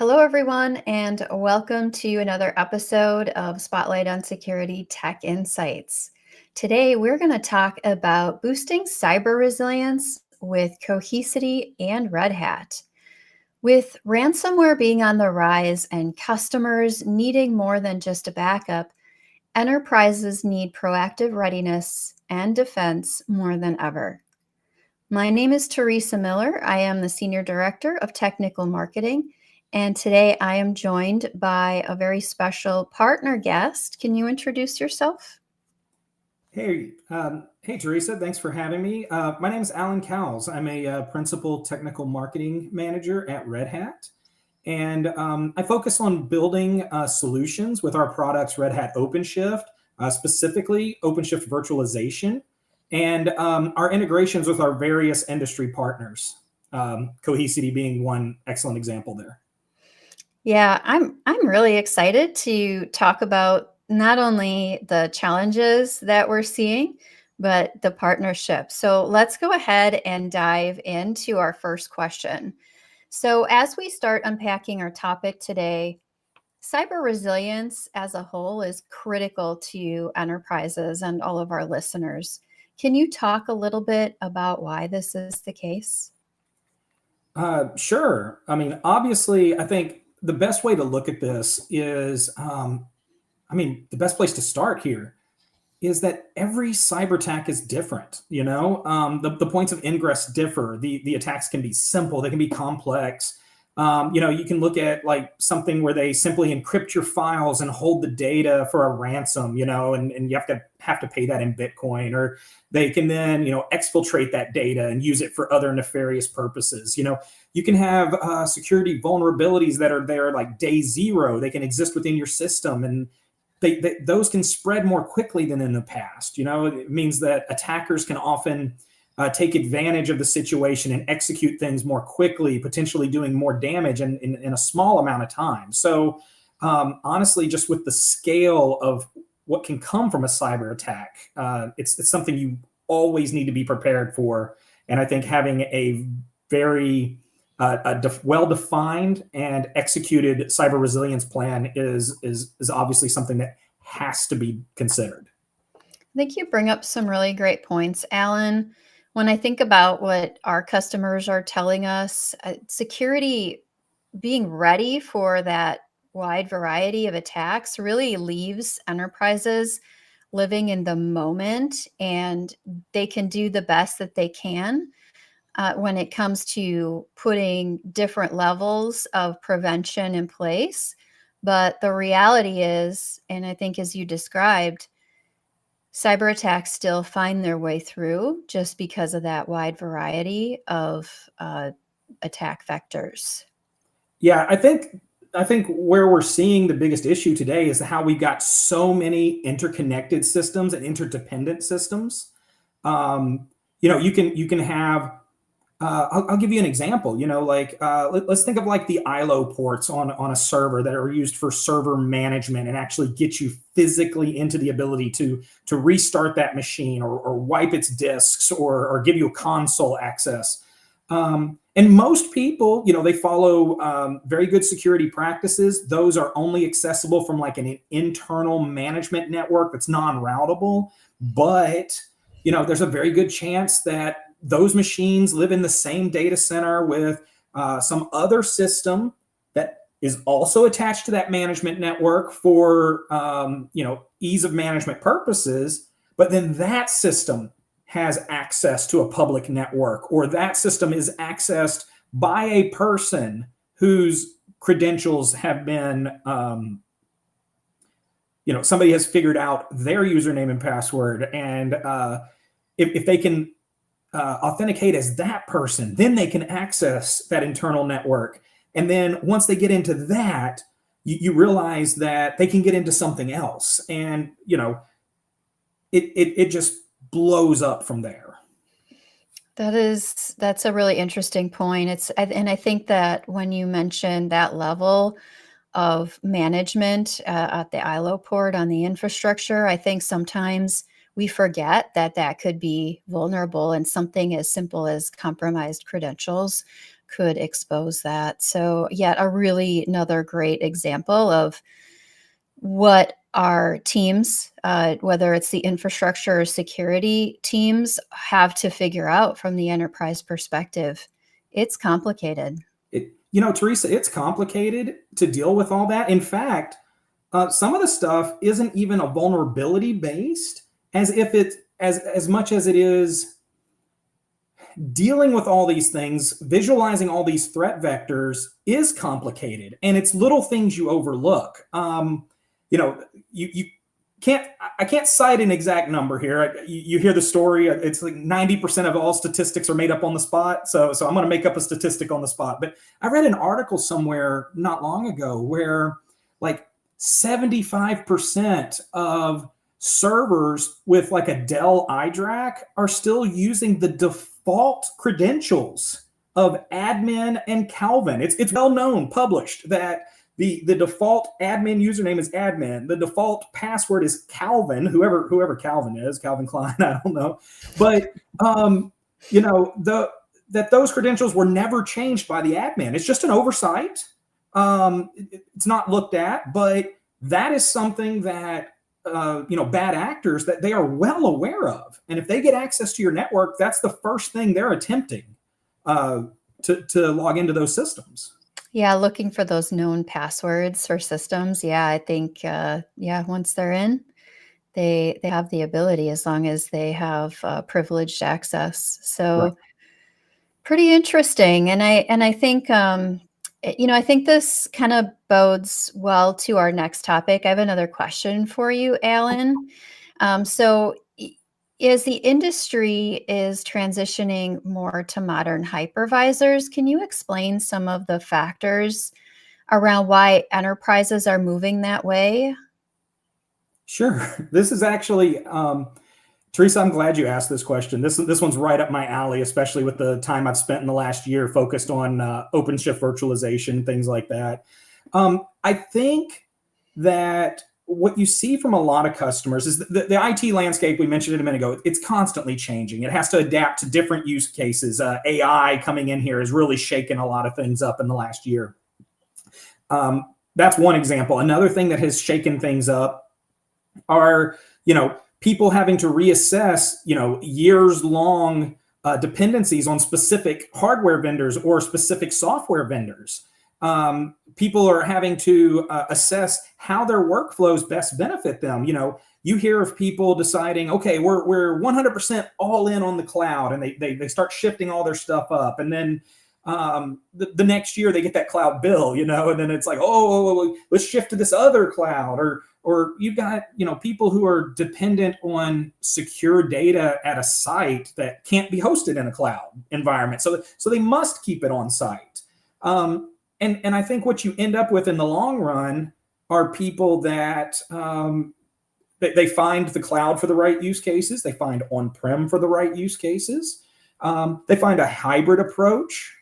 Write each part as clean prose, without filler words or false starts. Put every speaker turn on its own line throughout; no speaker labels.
Hello, everyone, and welcome to another episode of Spotlight on Security Tech Insights. Today, we're going to talk about boosting cyber resilience with Cohesity and Red Hat. With ransomware being on the rise and customers needing more than just a backup, enterprises need proactive readiness and defense more than ever. My name is Theresa Miller. I am the Senior Director of Technical Marketing, and today I am joined by a very special partner guest. Can you introduce yourself?
Hey, Theresa, thanks for having me. My name is Alan Cowles. I'm a Principal Technical Marketing Manager at Red Hat, and I focus on building solutions with our products, Red Hat OpenShift, specifically OpenShift virtualization, and our integrations with our various industry partners, Cohesity being one excellent example there.
Yeah, I'm really excited to talk about not only the challenges that we're seeing, but the partnership. So let's go ahead and dive into our first question. So as we start unpacking our topic today, cyber resilience as a whole is critical to enterprises and all of our listeners. Can you talk a little bit about why this is the case?
Sure. I mean, obviously, I think the best way to look at this is, the best place to start here is that every cyber attack is different. The points of ingress differ. The attacks can be simple, they can be complex. You can look at like something where they simply encrypt your files and hold the data for a ransom, and you have to pay that in Bitcoin, or they can then, exfiltrate that data and use it for other nefarious purposes. You can have security vulnerabilities that are there like day zero. They can exist within your system, and those can spread more quickly than in the past. It means that attackers can often take advantage of the situation and execute things more quickly, potentially doing more damage in a small amount of time. So honestly, just with the scale of what can come from a cyber attack, it's something you always need to be prepared for. And I think having a very well-defined and executed cyber resilience plan is obviously something that has to be considered.
I think you bring up some really great points, Alan. When I think about what our customers are telling us, security being ready for that wide variety of attacks really leaves enterprises living in the moment, and they can do the best that they can when it comes to putting different levels of prevention in place. But the reality is, and I think as you described, cyber attacks still find their way through just because of that wide variety of attack vectors.
Yeah, I think where we're seeing the biggest issue today is how we've got so many interconnected systems and interdependent systems. You can have. I'll give you an example. Let's think of like the ILO ports on a server that are used for server management and actually get you physically into the ability to restart that machine or wipe its disks or give you a console access. And most people, they follow very good security practices. Those are only accessible from like an internal management network that's non-routable. But, there's a very good chance that those machines live in the same data center with some other system that is also attached to that management network for, ease of management purposes. But then that system has access to a public network, or that system is accessed by a person whose credentials have been, somebody has figured out their username and password. And if they can authenticate as that person, then they can access that internal network. And then once they get into that, you realize that they can get into something else. And, it just blows up from there.
That's a really interesting point. And I think that when you mention that level of management at the ILO port on the infrastructure, I think sometimes we forget that that could be vulnerable, and something as simple as compromised credentials could expose that. So yet another great example of what our teams, whether it's the infrastructure or security teams, have to figure out from the enterprise perspective. It's complicated.
Theresa, it's complicated to deal with all that. In fact, some of the stuff isn't even a vulnerability based, as if it's as much as it is dealing with all these things, visualizing all these threat vectors is complicated, and it's little things you overlook. You can't, I can't cite an exact number here. You hear the story. It's like 90% of all statistics are made up on the spot. So I'm going to make up a statistic on the spot. But I read an article somewhere not long ago where like 75% of servers with like a Dell iDRAC are still using the default credentials of admin and Calvin. It's well known, published, that the default admin username is admin. The default password is Calvin, whoever Calvin is, Calvin Klein, I don't know. But that those credentials were never changed by the admin. It's just an oversight. It's not looked at, but that is something that bad actors, that they are well aware of. And if they get access to your network, that's the first thing they're attempting to log into those systems.
Yeah, looking for those known passwords for systems. Yeah, I think once they're in, they have the ability, as long as they have privileged access. So
Right.
pretty interesting. And I think I think this kind of bodes well to our next topic. I have another question for you, Alan. As the industry is transitioning more to modern hypervisors, can you explain some of the factors around why enterprises are moving that way?
Sure. This is actually, Theresa, I'm glad you asked this question. This one's right up my alley, especially with the time I've spent in the last year focused on OpenShift virtualization, things like that. I think that what you see from a lot of customers is the IT landscape, we mentioned it a minute ago, it's constantly changing. It has to adapt to different use cases. AI coming in here has really shaken a lot of things up in the last year. That's one example. Another thing that has shaken things up are, people having to reassess, years long dependencies on specific hardware vendors or specific software vendors. People are having to assess how their workflows best benefit them. You hear of people deciding, okay, we're 100% all in on the cloud, and they start shifting all their stuff up, and then the next year they get that cloud bill, and then it's like, oh, let's shift to this other cloud, or you've got people who are dependent on secure data at a site that can't be hosted in a cloud environment, so they must keep it on site. And I think what you end up with in the long run are people that they find the cloud for the right use cases. They find on-prem for the right use cases. They find a hybrid approach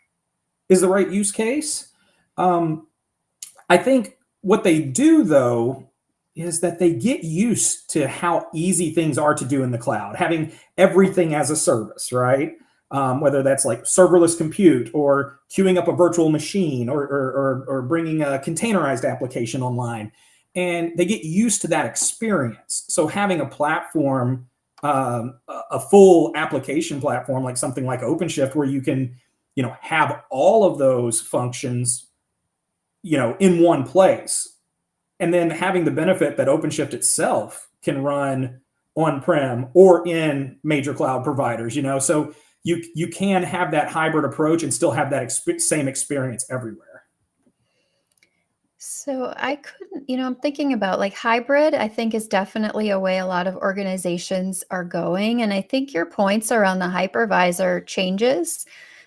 is the right use case. I think what they do, though, is that they get used to how easy things are to do in the cloud, having everything as a service, right? Whether that's like serverless compute or queuing up a virtual machine or bringing a containerized application online. And they get used to that experience. So having a platform, a full application platform, like something like OpenShift, where you can, have all of those functions, in one place. And then having the benefit that OpenShift itself can run on-prem or in major cloud providers, so you can have that hybrid approach and still have that same experience everywhere.
So I'm thinking about like hybrid, I think is definitely a way a lot of organizations are going. And I think your points around the hypervisor changes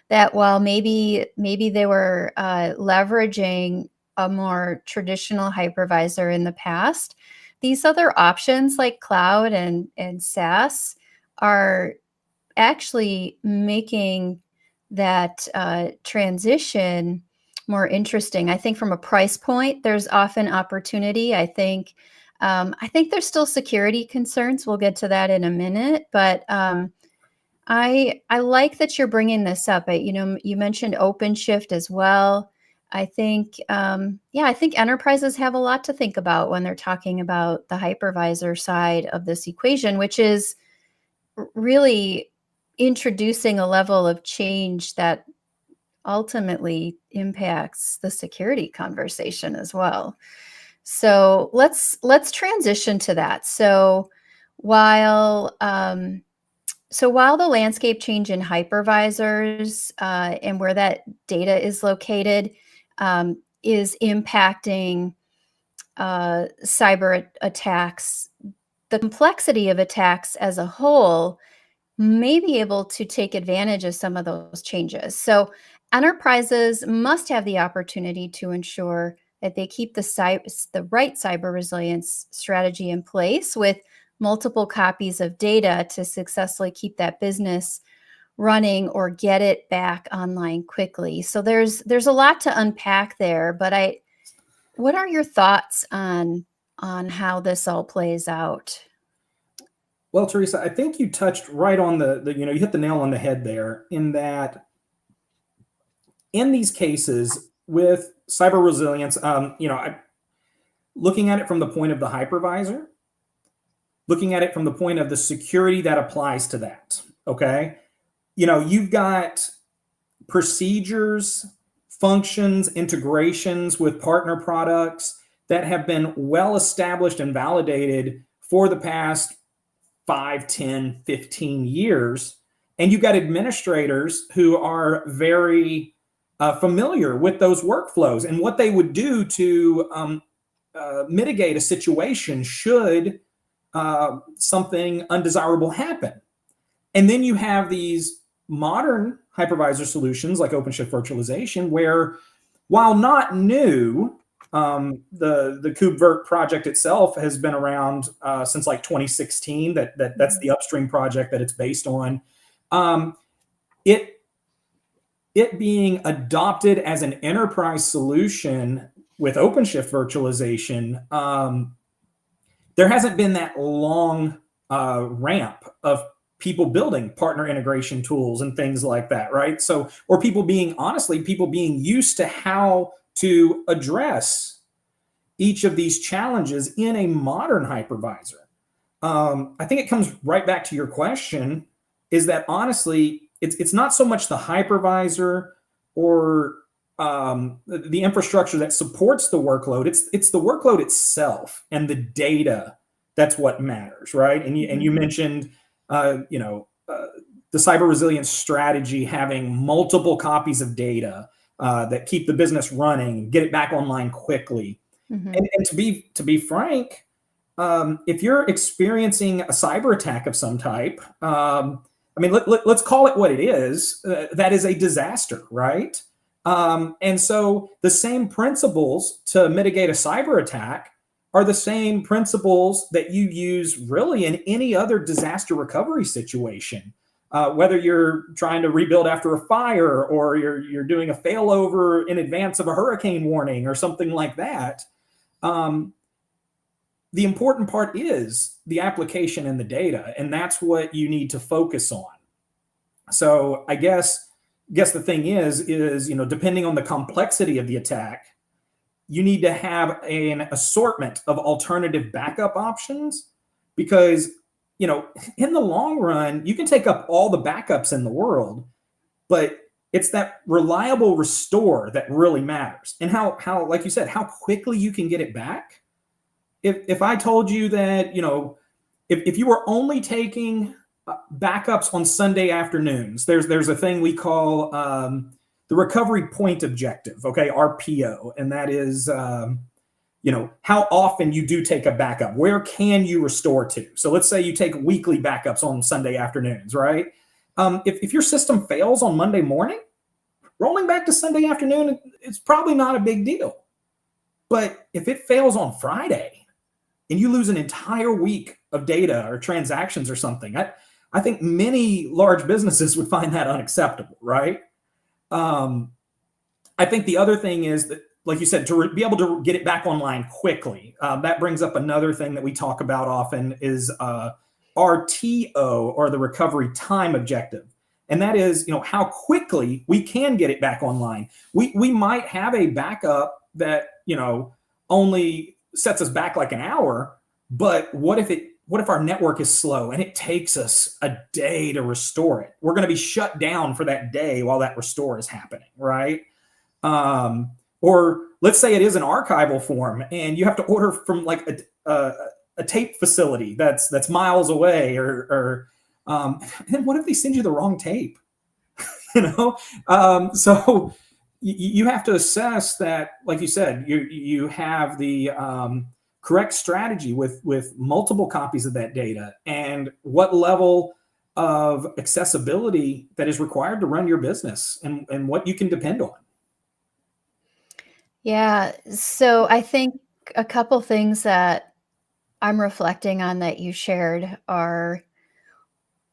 that, while maybe they were leveraging a more traditional hypervisor in the past, these other options like cloud and SaaS are actually making that transition more interesting. I think from a price point, there's often opportunity. I think there's still security concerns. We'll get to that in a minute, but I like that you're bringing this up. You mentioned OpenShift as well. I think, I think enterprises have a lot to think about when they're talking about the hypervisor side of this equation, which is really introducing a level of change that ultimately impacts the security conversation as well. So let's transition to that. While while the landscape change in hypervisors and where that data is located is impacting cyber attacks, the complexity of attacks as a whole may be able to take advantage of some of those changes. So enterprises must have the opportunity to ensure that they keep the right cyber resilience strategy in place with multiple copies of data to successfully keep that business running or get it back online quickly. So there's a lot to unpack there, but what are your thoughts on how this all plays out?
Well, Theresa, I think you touched right on you hit the nail on the head there, in that in these cases with cyber resilience, looking at it from the point of the hypervisor, looking at it from the point of the security that applies to that. Okay. You've got procedures, functions, integrations with partner products that have been well established and validated for the past 5, 10, 15 years. And you've got administrators who are very familiar with those workflows and what they would do to mitigate a situation should something undesirable happen. And then you have these modern hypervisor solutions like OpenShift virtualization, where while not new, the KubeVirt project itself has been around since like 2016. That's the upstream project that it's based on. It being adopted as an enterprise solution with OpenShift virtualization, there hasn't been that long ramp of people building partner integration tools and things like that, right? So, or people being used to how to address each of these challenges in a modern hypervisor. I think it comes right back to your question, is that honestly, it's not so much the hypervisor or the infrastructure that supports the workload. It's the workload itself and the data that's what matters, right? And you mentioned, the cyber resilience strategy having multiple copies of data that keep the business running, get it back online quickly. Mm-hmm. And to be frank, if you're experiencing a cyber attack of some type, let's call it what it is. That is a disaster, right? And so the same principles to mitigate a cyber attack are the same principles that you use really in any other disaster recovery situation. Whether you're trying to rebuild after a fire, or you're doing a failover in advance of a hurricane warning or something like that. The important part is the application and the data, and that's what you need to focus on. So I guess the thing is, depending on the complexity of the attack, you need to have an assortment of alternative backup options, because, in the long run, you can take up all the backups in the world, but it's that reliable restore that really matters. And how, like you said, how quickly you can get it back. If I told you that, if you were only taking backups on Sunday afternoons, there's a thing we call the recovery point objective, okay, RPO, and that is how often you do take a backup. Where can you restore to? So let's say you take weekly backups on Sunday afternoons, right? If your system fails on Monday morning, rolling back to Sunday afternoon, it's probably not a big deal. But if it fails on Friday and you lose an entire week of data or transactions or something, I think many large businesses would find that unacceptable, right? I think the other thing is that, like you said, to be able to get it back online quickly. That brings up another thing that we talk about often is RTO, or the recovery time objective. And that is, how quickly we can get it back online. We might have a backup that, only sets us back like an hour, but what if our network is slow and it takes us a day to restore it? We're going to be shut down for that day while that restore is happening, right? Or let's say it is an archival form and you have to order from like a tape facility that's miles away, or and what if they send you the wrong tape? So you have to assess that, like you said, you have the correct strategy with multiple copies of that data, and what level of accessibility that is required to run your business, and what you can depend on.
Yeah. So I think a couple things that I'm reflecting on that you shared are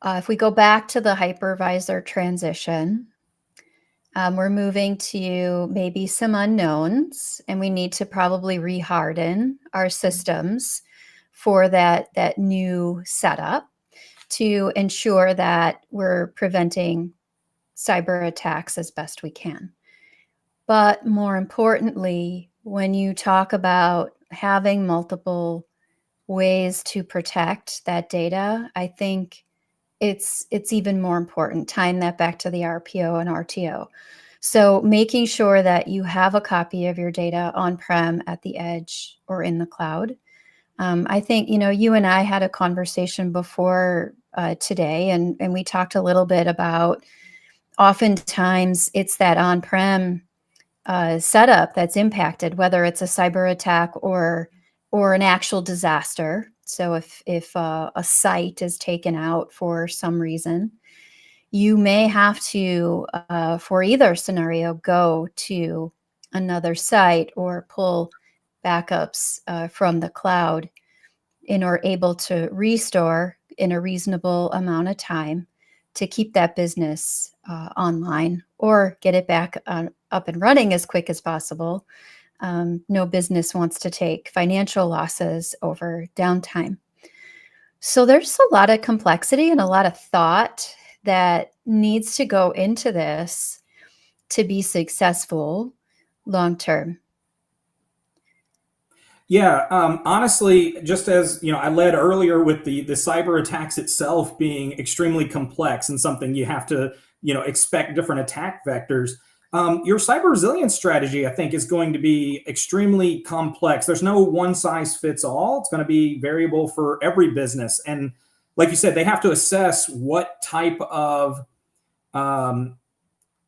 if we go back to the hypervisor transition, we're moving to maybe some unknowns, and we need to probably reharden our systems for that new setup to ensure that we're preventing cyber attacks as best we can. But more importantly, when you talk about having multiple ways to protect that data, I think it's even more important, tying that back to the RPO and RTO. So making sure that you have a copy of your data on-prem, at the edge, or in the cloud. I think, you and I had a conversation before today, and we talked a little bit about oftentimes it's that on-prem setup that's impacted, whether it's a cyber attack or an actual disaster. So if a site is taken out for some reason, you may have to, for either scenario, go to another site or pull backups from the cloud and are able to restore in a reasonable amount of time to keep that business online or get it back up and running as quick as possible. No business wants to take financial losses over downtime. So there's a lot of complexity and a lot of thought that needs to go into this to be successful long term.
Yeah, honestly, just as I led earlier with the cyber attacks itself being extremely complex and something you have to expect different attack vectors. Your cyber resilience strategy, I think, is going to be extremely complex. There's no one size fits all. It's going to be variable for every business, and like you said, they have to assess what type of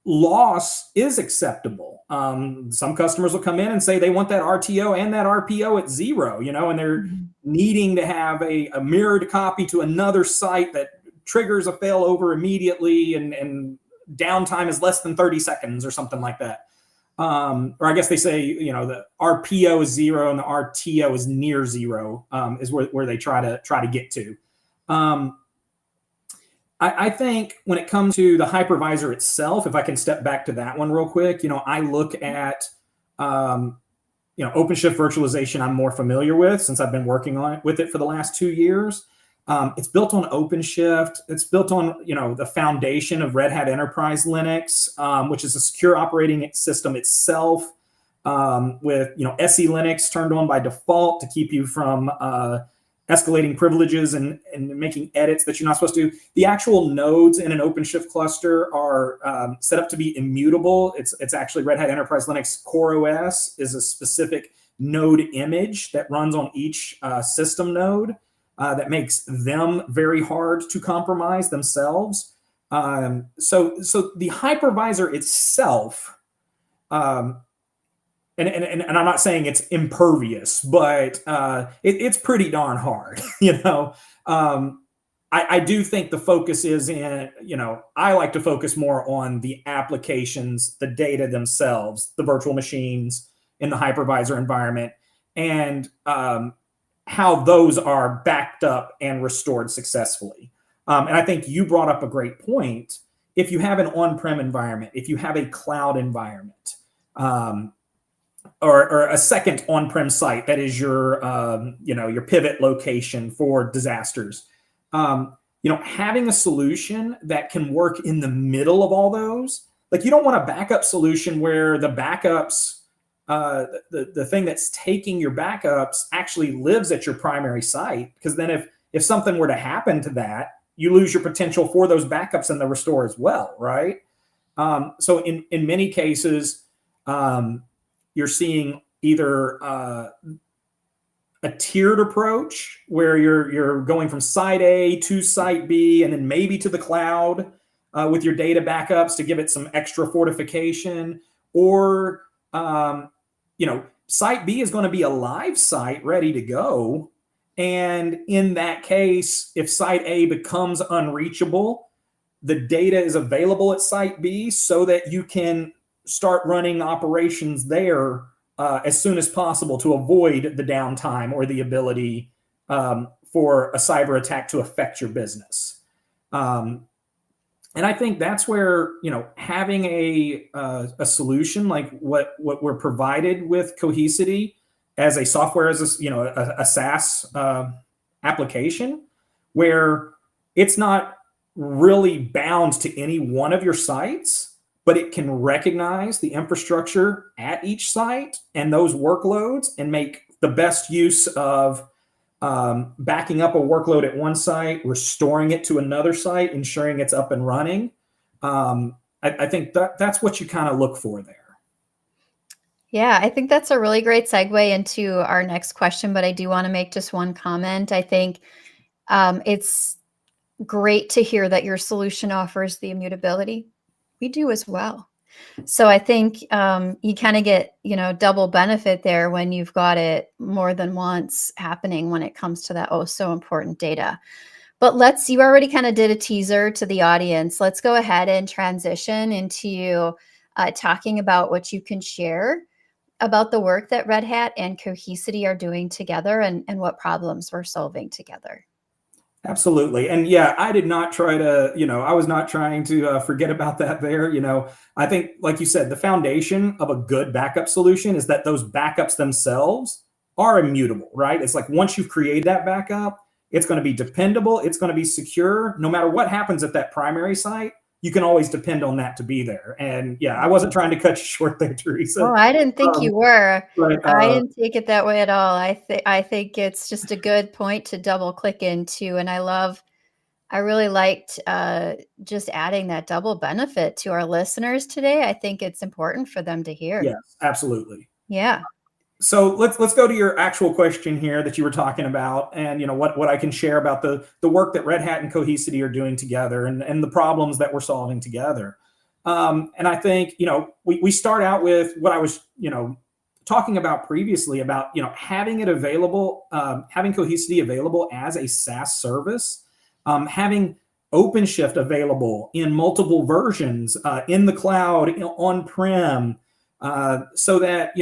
loss is acceptable. Some customers will come in and say they want that RTO and that RPO at zero, and they're needing to have a mirrored copy to another site that triggers a failover immediately, and downtime is less than 30 seconds or something like that. Or I guess they say, the RPO is zero and the RTO is near zero, is where they try to get to. I think when it comes to the hypervisor itself, if I can step back to that one real quick, I look at, OpenShift virtualization I'm more familiar with since I've been working with it for the last 2 years. It's built on OpenShift. It's built on, the foundation of Red Hat Enterprise Linux, which is a secure operating system itself, with, SE Linux turned on by default to keep you from escalating privileges and making edits that you're not supposed to. The actual nodes in an OpenShift cluster are set up to be immutable. It's actually Red Hat Enterprise Linux Core OS is a specific node image that runs on each system node that makes them very hard to compromise themselves. So the hypervisor itself, and I'm not saying it's impervious, but it's pretty darn hard. I do think the focus is in, I like to focus more on the applications, the data themselves, the virtual machines in the hypervisor environment, and how those are backed up and restored successfully. And I think you brought up a great point. If you have an on-prem environment, if you have a cloud environment, or a second on-prem site that is your your pivot location for disasters, having a solution that can work in the middle of all those. Like, you don't want a backup solution where the backups, the thing that's taking your backups actually lives at your primary site, because then if something were to happen to that, you lose your potential for those backups in the restore as well, right? So in many cases, you're seeing either a tiered approach where you're going from site A to site B and then maybe to the cloud with your data backups to give it some extra fortification, or site B is going to be a live site ready to go. And in that case, if site A becomes unreachable, the data is available at site B so that you can start running operations there as soon as possible to avoid the downtime or the ability for a cyber attack to affect your business. And I think that's where, having a solution like what we're provided with Cohesity as a software, as a SaaS application, where it's not really bound to any one of your sites, but it can recognize the infrastructure at each site and those workloads and make the best use of backing up a workload at one site, restoring it to another site, ensuring it's up and running. I think that's what you kind of look for there.
Yeah, I think that's a really great segue into our next question, but I do want to make just one comment. I think it's great to hear that your solution offers the immutability. We do as well. So I think you kind of get, double benefit there when you've got it more than once happening when it comes to that so important data. But you already kind of did a teaser to the audience. Let's go ahead and transition into talking about what you can share about the work that Red Hat and Cohesity are doing together and what problems we're solving together.
Absolutely. And yeah, I did not try to, I was not trying to forget about that there. I think, like you said, the foundation of a good backup solution is that those backups themselves are immutable, right? It's like once you've created that backup, it's going to be dependable. It's going to be secure. No matter what happens at that primary site, you can always depend on that to be there. And yeah, I wasn't trying to cut you short there, Theresa.
Oh, I didn't think you were.
But,
I didn't take it that way at all. I think it's just a good point to double click into. And I really liked just adding that double benefit to our listeners today. I think it's important for them to hear.
Yes, absolutely.
Yeah.
So let's go to your actual question here that you were talking about, and what I can share about the work that Red Hat and Cohesity are doing together, and the problems that we're solving together. And I think we start out with what I was talking about previously about having it available, having Cohesity available as a SaaS service, having OpenShift available in multiple versions in the cloud, on-prem, so that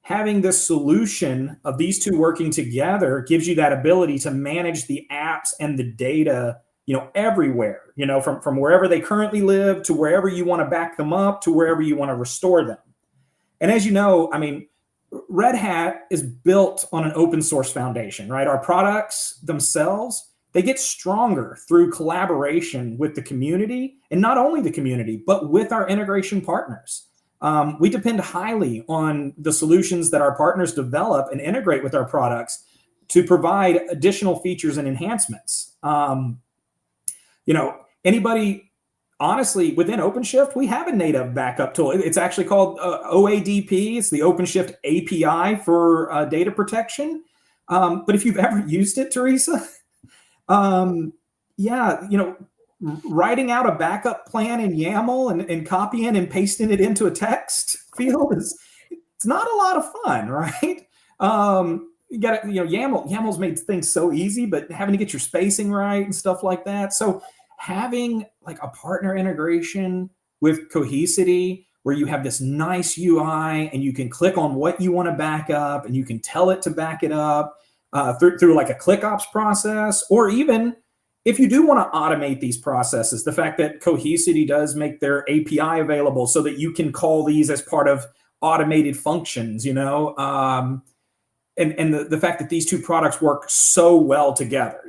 having this solution of these two working together gives you that ability to manage the apps and the data, everywhere, from wherever they currently live to wherever you want to back them up to wherever you want to restore them. And as you know, Red Hat is built on an open source foundation, right? Our products themselves, they get stronger through collaboration with the community, and not only the community, but with our integration partners. We depend highly on the solutions that our partners develop and integrate with our products to provide additional features and enhancements. Anybody, honestly, within OpenShift, we have a native backup tool. It's actually called OADP. It's the OpenShift API for data protection. But if you've ever used it, Theresa, writing out a backup plan in YAML and copying and pasting it into a text field it's not a lot of fun, right? You got to, YAML's made things so easy, but having to get your spacing right and stuff like that. So having like a partner integration with Cohesity where you have this nice UI and you can click on what you want to back up and you can tell it to back it up through like a ClickOps process, or even if you do want to automate these processes, the fact that Cohesity does make their API available so that you can call these as part of automated functions, and the fact that these two products work so well together,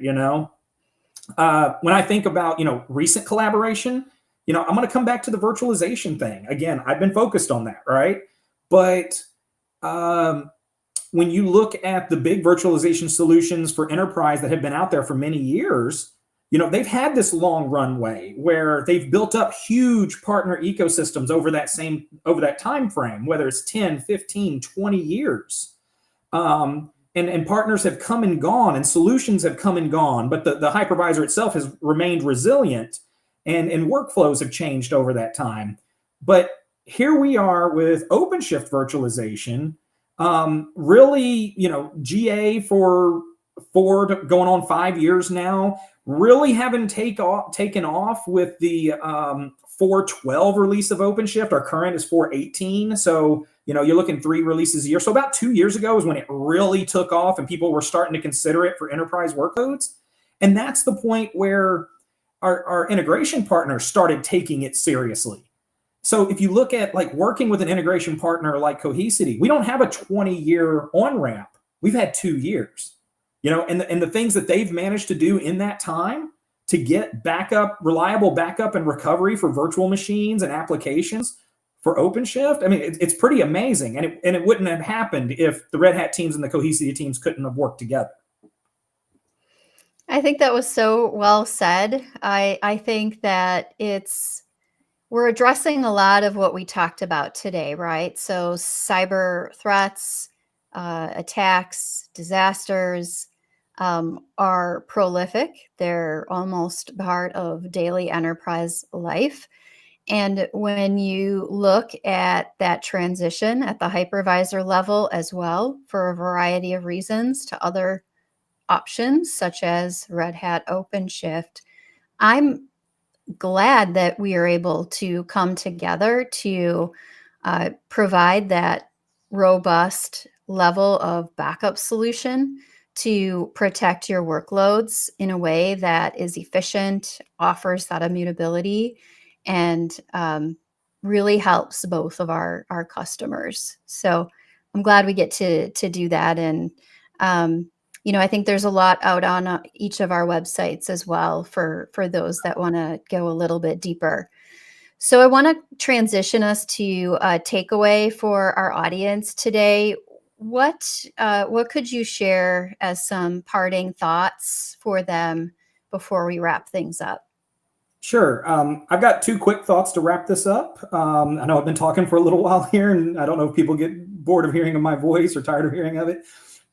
When I think about, recent collaboration, I'm going to come back to the virtualization thing. Again, I've been focused on that, right? But um, when you look at the big virtualization solutions for enterprise that have been out there for many years, they've had this long runway where they've built up huge partner ecosystems over that time frame, whether it's 10, 15, 20 years. And partners have come and gone and solutions have come and gone, but the hypervisor itself has remained resilient, and workflows have changed over that time. But here we are with OpenShift virtualization, really, GA for going on 5 years now, really haven't taken off with the 4.12 release of OpenShift. Our current is 4.18. So, you're looking 3 releases a year. So about 2 years ago is when it really took off and people were starting to consider it for enterprise workloads. And that's the point where our integration partners started taking it seriously. So if you look at like working with an integration partner like Cohesity, we don't have a 20-year on-ramp. We've had 2 years, and the things that they've managed to do in that time to get reliable backup and recovery for virtual machines and applications for OpenShift. I mean, it's pretty amazing. And it wouldn't have happened if the Red Hat teams and the Cohesity teams couldn't have worked together.
I think that was so well said. I think that we're addressing a lot of what we talked about today, right? So cyber threats, attacks, disasters are prolific. They're almost part of daily enterprise life. And when you look at that transition at the hypervisor level as well, for a variety of reasons, to other options such as Red Hat OpenShift, I'm glad that we are able to come together to provide that robust level of backup solution to protect your workloads in a way that is efficient, offers that immutability, and really helps both of our customers. So I'm glad we get to do that. And I think there's a lot out on each of our websites as well for those that want to go a little bit deeper. So I want to transition us to a takeaway for our audience today. What could you share as some parting thoughts for them before we wrap things up?
Sure. I've got 2 quick thoughts to wrap this up. I know I've been talking for a little while here, and I don't know if people get bored of hearing of my voice or tired of hearing of it.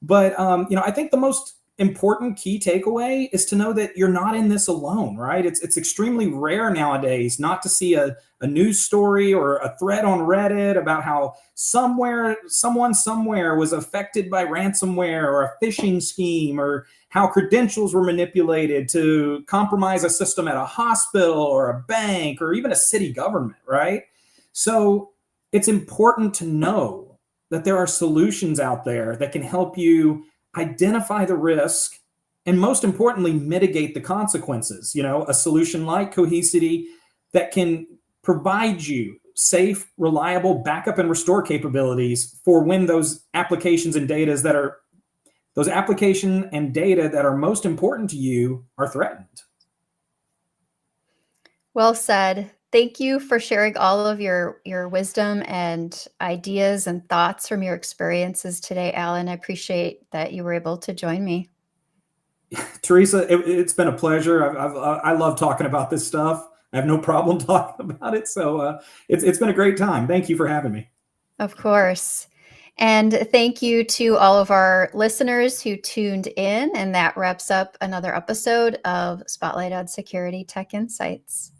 But, I think the most important key takeaway is to know that you're not in this alone, right? It's extremely rare nowadays not to see a news story or a thread on Reddit about how someone somewhere was affected by ransomware or a phishing scheme, or how credentials were manipulated to compromise a system at a hospital or a bank or even a city government, right? So it's important to know that there are solutions out there that can help you identify the risk and, most importantly, mitigate the consequences. A solution like Cohesity that can provide you safe, reliable backup and restore capabilities for when those applications and data that are most important to you are threatened.
Well said. Thank you for sharing all of your wisdom and ideas and thoughts from your experiences today, Alan. I appreciate that you were able to join me.
Theresa, it's been a pleasure. I love talking about this stuff. I have no problem talking about it. So it's been a great time. Thank you for having me.
Of course. And thank you to all of our listeners who tuned in. And that wraps up another episode of Spotlight on Security Tech Insights.